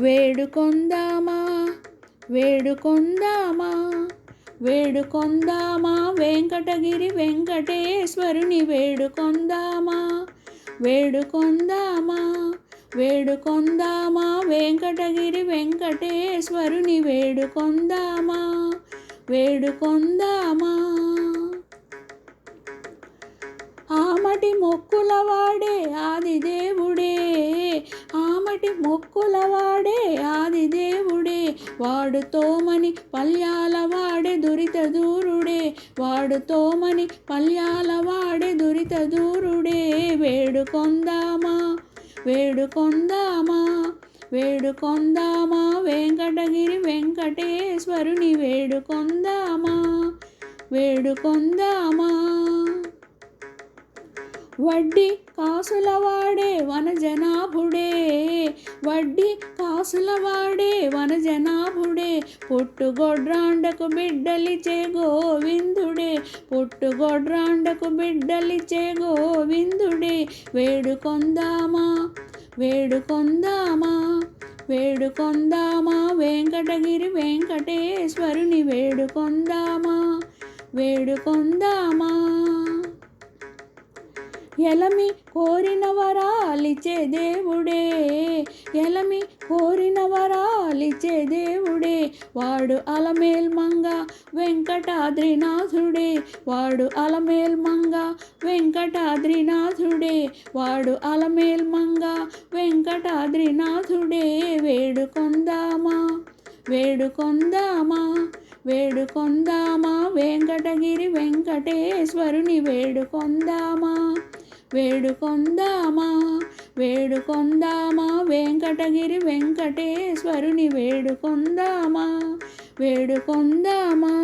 వేడుకొందామా వేడుకొందామా వేడుకొందామా వెంకటగిరి వెంకటేశ్వరుని వేడుకొందామా వేడుకొందామా వేడుకొందామా వెంకటగిరి వెంకటేశ్వరుని వేడుకొందామా వేడుకొందామా ఆమటి మొక్కులవాడే ఆదిదేవుడే ఆమటి మొక్కులవాడే ఆదిదేవుడే వాడు తోమని పల్యాల వాడే దురిత దూరుడే వాడు తోమని పల్యాల వాడే దురిత దూరుడే వేడుకొందామా వేడుకొందామా వేడుకొందామా వెంకటగిరి వెంకటేశ్వరుని వేడుకొందామా వేడుకొందామా వడ్డీ కాసులవాడే వనజనాభుడే వడ్డీ కాసులవాడే వనజనాభుడే పుట్టుగొడ్రాండకు బిడ్డలిచే గోవిందుడే పుట్టుగొడ్రాండకు బిడ్డలిచే గోవిందుడే వేడుకొందామా వేడుకొందామా వేడుకొందామా వెంకటగిరి వెంకటేశ్వరుని వేడుకొందామా వేడుకొందామా ఎలమి కోరిన వరాలిచ్చే దేవుడే ఎలమి కోరిన వరాలిచ్చే దేవుడే వాడు అలమేల్ మంగ వెంకటాద్రినాథుడే వాడు అలమేల్ మంగ వెంకటాద్రినాథుడే వాడు అలమేల్ మంగ వెంకటాద్రినాథుడే వేడుకొందామా వేడుకొందామా వేడుకొందామా వెంకటగిరి వెంకటేశ్వరుని వేడుకొందామా వేడుకొందామా వేడుకొందామా వెంకటగిరి వెంకటేశ్వరుని వేడుకొందామా వేడుకొందామా